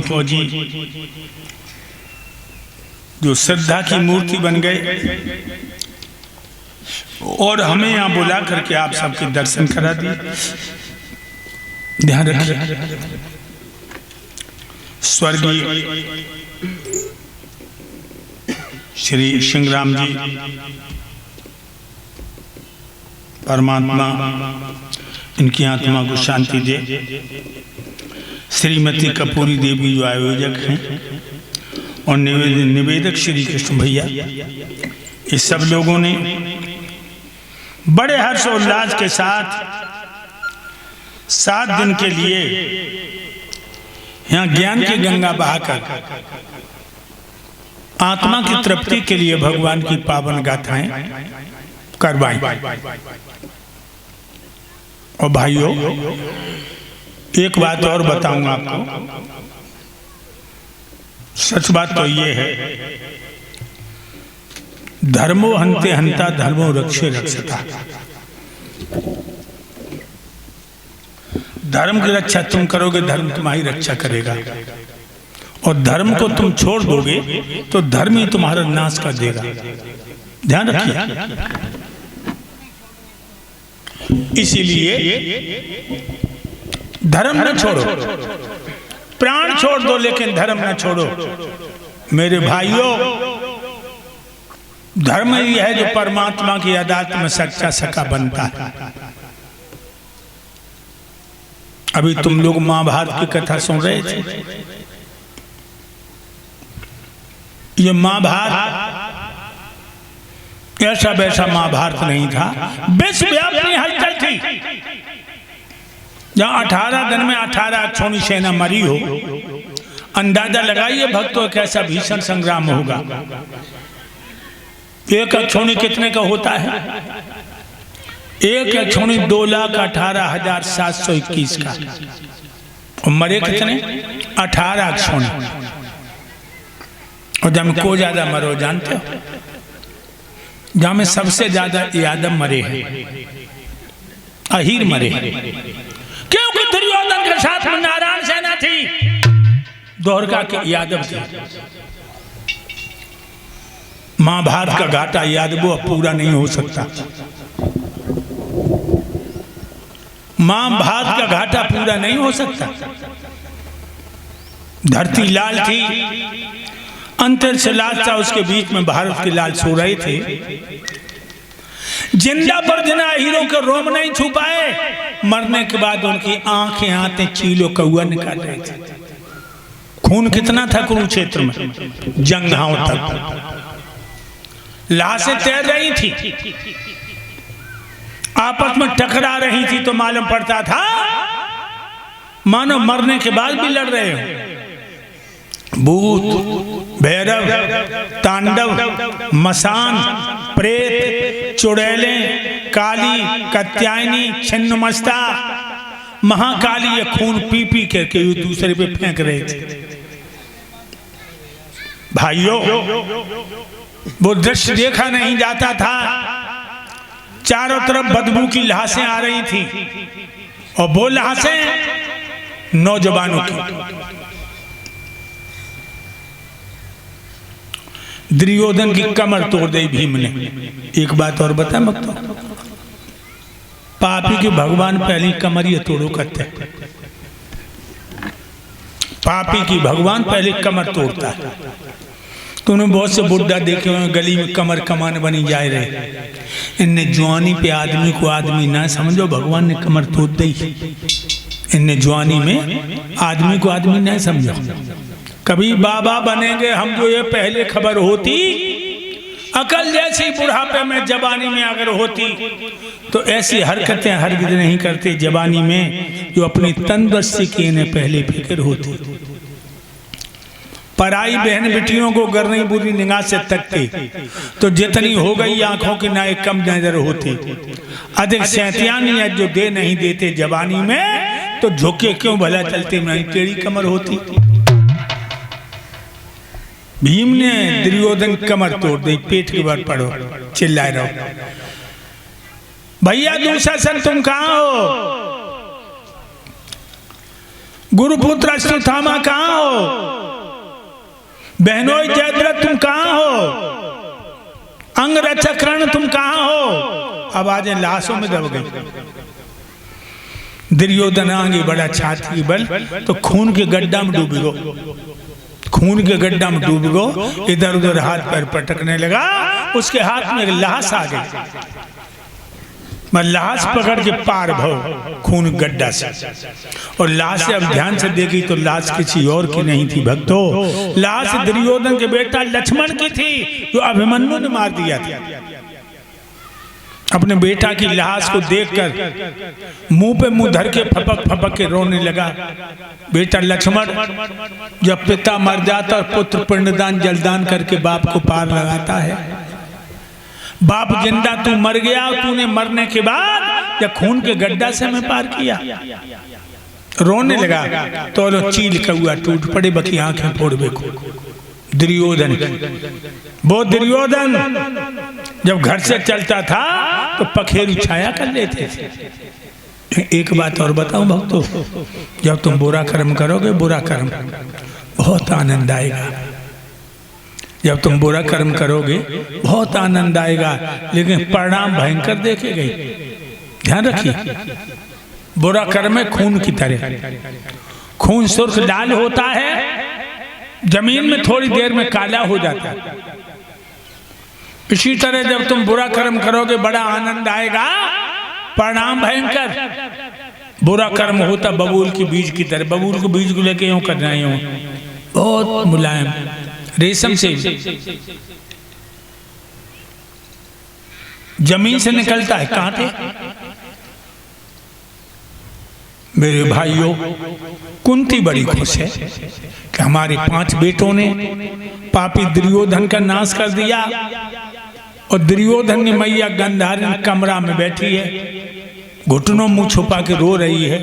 फौजी जो श्रद्धा की मूर्ति बन गए और हमें यहाँ बुला करके आप सबके दर्शन करा दिए। ध्यान रखिए, स्वर्गीय श्री सिंहराम जी परमात्मा इनकी आत्मा को शांति दे। श्रीमती कपूरी देवी जो आयोजक हैं और निवेदक श्री कृष्ण भैया, ये सब लोगों ने बड़े हर्ष और उल्लास के साथ 7 दिन के लिए यहाँ ज्ञान की गंगा बहाकर आत्मा की तृप्ति के लिए भगवान की पावन गाथाएं करवाई। और भाइयों, एक बात और बताऊंगा आपको, सच बात तो ये है, धर्मो हन्ते हन्ता धर्मो रक्षे रक्षता। धर्म की रक्षा तुम करोगे, धर्म तुम्हारी रक्षा करेगा, और धर्म को तुम छोड़ दोगे तो धर्म ही तुम्हारा नाश कर देगा। ध्यान रखिए। इसीलिए धर्म न छोड़ो, प्राण छोड़ दो लेकिन धर्म न छोड़ो। मेरे भाइयों, धर्म ही है जो परमात्मा की अदालत में सच्चा सखा बनता है। अभी तुम लोग महाभारत की कथा सुन रहे थे। ये महाभारत ऐसा वैसा महाभारत नहीं था, विश्वव्यापी हलचल थी। जहां 18 दिन में 18 अक्षौणी सेना मरी हो, अंदाजा लगाइए भक्तों कैसा भीषण संग्राम होगा। एक अक्षौणी कितने का होता है? एक अक्षौणी 2,18,721 का। और मरे कितने? 18 अक्षौणी। और जब को ज्यादा मरो जानते हो? जहां में सबसे ज्यादा यादव मरे हैं, अहीर मरे हैं, क्योंकि दुर्योधन के साथ में नारायण सेना थी, द्वारका के यादव थे। महाभारत का घाटा यादवों पूरा नहीं हो सकता। महाभारत का घाटा पूरा नहीं हो सकता। धरती लाल थी, अंतरिक्ष लाल था, उसके बीच में भारत के लाल सो रहे थे। जिंदा पर जिना हीरो के रोम नहीं छू पाए, मरने के बाद उनकी आंखें आते चीलो कौआ निकाल रहे थे। खून कितना था कुरुक्षेत्र में, जंघाओं तक लाशें तैर रही थी, आपस में टकरा रही थी, तो मालूम पड़ता था मानो मरने के बाद भी लड़ रहे हो। भूत, भैरव, तांडव, मसान, प्रेत, चुड़ैले, काली, कात्यायनी, छिन्नमस्ता, महाकाली, ये खून पी पी करके एक दूसरे पे फेंक रहे थे। भाइयों, वो दृश्य देखा नहीं जाता था। चारों तरफ बदबू की लाशें आ रही थी, और वो लाशें नौजवानों की। दुर्योधन की कमर तोड़ दी भीम ने। एक बात और बता मत, पापी के भगवान पहली कमर ये तोड़ो करते हैं। पापी की भगवान पहले कमर तोड़ता है। तूने बहुत से बुढ़ा देखे हुए गली में कमर कमान बनी जाए रहे। इनने जवानी पे आदमी को आदमी ना समझो, भगवान ने कमर तोड़ दी। इनने जवानी में आदमी को आदमी ना समझो। कभी बाबा बनेंगे हम, जो ये पहले खबर होती, अकल जैसी बुढ़ापे में जवानी में अगर होती, तो ऐसी हरकतें हरगिज नहीं करते जवानी में जो अपनी तंदुरुस्ती की इन्हें पहले फिक्र होती। पराई बहन बेटियों को अगर नहीं बुरी निगाह से तकते, तो जितनी हो गई आंखों की नाई कम नजर होती। अधिक सैतियानी है जो दे नहीं देते जवानी में, तो झुके क्यों भला चलते नहीं टेढ़ी कमर होती। भीम ने दुर्योधन कमर तोड़ दी, पेट के बल पड़ो, चिल्लाए रहो। भैया दुशासन तुम कहां हो? गुरुपुत्र अश्वत्थामा कहाँ हो? बहनोई जयद्रथ तुम कहाँ हो? अंगरक्षक कर्ण तुम कहाँ हो? आवाजें लाशों में दब गई। दुर्योधन आगे बड़ा छाती बल तो खून के गड्ढा में डूब गो, खून के गड्ढा में डूब गो, इधर उधर हाथ पैर पटकने लगा। उसके हाथ में एक लाश आ गई, मैं लाश पकड़ के पार भव खून गड्ढा से, और लाश से अब ध्यान से देखी तो लाश किसी और की नहीं थी भक्तों, लाश दुर्योधन के बेटा लक्ष्मण की थी, जो अभिमन्यु ने मार दिया था। अपने बेटा की लाश को देखकर मुंह पे मुंह धर के फपक फपक के रोने लगा। बेटा लक्ष्मण, जब पिता मर जाता पुत्र पिंडदान जलदान करके बाप को पार लगाता है। बाप जिंदा तू मर गया, तूने मरने के बाद जब खून के गड्ढा से मैं पार किया। रोने लगा तो लो चील कौआ टूट पड़े, बकी आंखें फोड़ बेखो। दुर्योधन, वो दुर्योधन जब घर से चलता था तो पखेरु छाया कर लेते थे। एक बात और बताऊं भक्तों, जब तुम बुरा कर्म करोगे, बुरा कर्म बहुत आनंद आएगा। जब तुम बुरा कर्म करोगे बहुत आनंद आएगा, लेकिन परिणाम भयंकर देखे गए। ध्यान रखिए, बुरा कर्म है खून की तरह। खून सुर्ख लाल होता है, जमीन में थोड़ी देर में काला हो जाता है। इसी तरह जब तुम बुरा कर्म करोगे बड़ा आनंद आएगा, परिणाम भयंकर। बुरा कर्म होता बबूल की बीज की तरह, बबूल के बीज को लेके यूं करना है, यूं बहुत मुलायम रेशम से जमीन से निकलता है कांटे। मेरे भाइयों, कुंती बड़ी खुश है कि हमारे 5 बेटों ने पापी दुर्योधन का नाश कर दिया, और दुर्योधन ने मैया गंधारिन कमरा में बैठी है, घुटनों मुंह छुपा के रो रही है।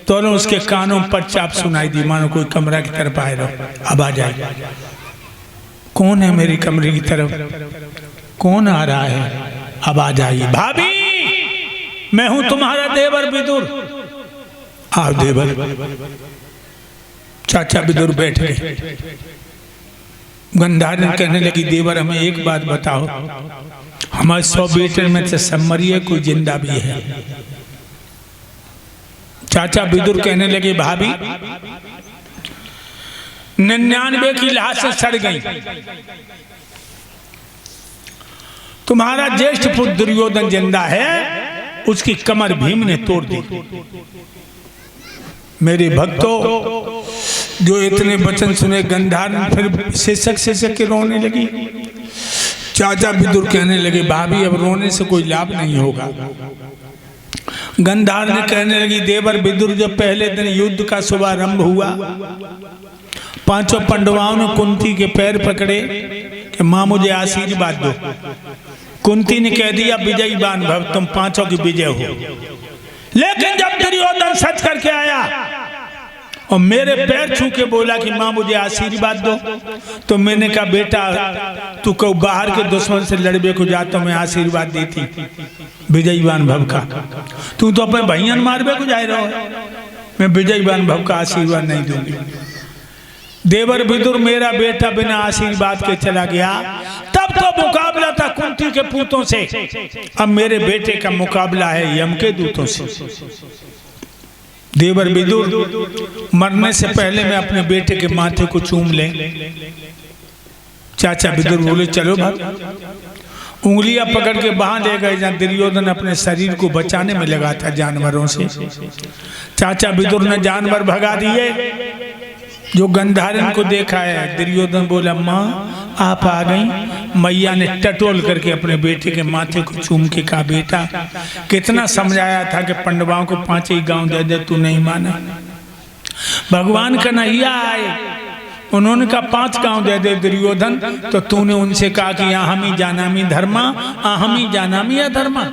तो उसके कानों पर चाप सुनाई दी, मानो कोई कमरा की तरफ आए रहो। अब आ जाए, कौन है मेरे कमरे की तरफ, कौन आ रहा है? अब आ जाइए। भाभी, मैं हूं तुम्हारा देवर विदुर। आओ देवर। चाचा विदुर बैठ गए। गंधारिन कहने लगी, देवर हमें एक बात बताओ, हमारे 100 बेटे में से सब मरी है, कोई जिंदा भी है? चाचा विदुर कहने लगे, भाभी 99 की लाश से सड़ गई। तुम्हारा ज्येष्ठ पुत्र दुर्योधन जिंदा है, उसकी कमर भीम ने तोड़ दी। मेरे भक्तों, जो इतने वचन सुने गंधारिन फिर सिसक के रोने लगी। चाचा विदुर कहने लगे, भाभी अब रोने से कोई लाभ नहीं होगा। गंधारिन कहने लगी, देवर विदुर, जब पहले दिन युद्ध का शुभारंभ हुआ, 5 पांडवों ने कुंती के पैर पकड़े कि मां मुझे आशीर्वाद दो। कुंती ने कह दिया, विजयी बान भव, तुम 5 की विजय हो। लेकिन जब दुर्योधन सच करके आया और मेरे पैर छू के बोला कि मां मुझे आशीर्वाद दो, तो मैंने कहा, बेटा तू को बाहर के दुश्मन से लड़बे को जाता, मैं आशीर्वाद देती विजयीवान भव का। तू तो अपने भैयन मारबे को जा रहा हो, मैं विजयीवान भव का आशीर्वाद नहीं दूंगी। देवर विदुर, मेरा बेटा बिना आशीर्वाद के चला गया, तब तो मुकाबला था कुंती के पूतों से, अब मेरे बेटे का मुकाबला है यम के दूतों से। देवर विदुर, मरने से पहले मैं अपने बेटे के माथे को चूम ले। चाचा विदुर बोले, चलो भाई। उंगलियां पकड़ के बाहर ले गए जहां दुर्योधन अपने शरीर को बचाने में लगा था जानवरों से। चाचा विदुर ने जानवर भगा दिए। जो गंधारिन को देखा है, दुर्योधन बोला, माँ आप आ गई। मैया ने टटोल करके अपने बेटे के माथे को चूम के कहा, बेटा कितना समझाया था कि पांडवों को 5 ही गांव दे दे, तू नहीं माना। भगवान कन्हैया आए, उन्होंने कहा 5 गांव दे दे दुर्योधन, तो तूने उनसे कहा कि अहमी जानामि धर्मा, अहमी जानामि अधर्मा।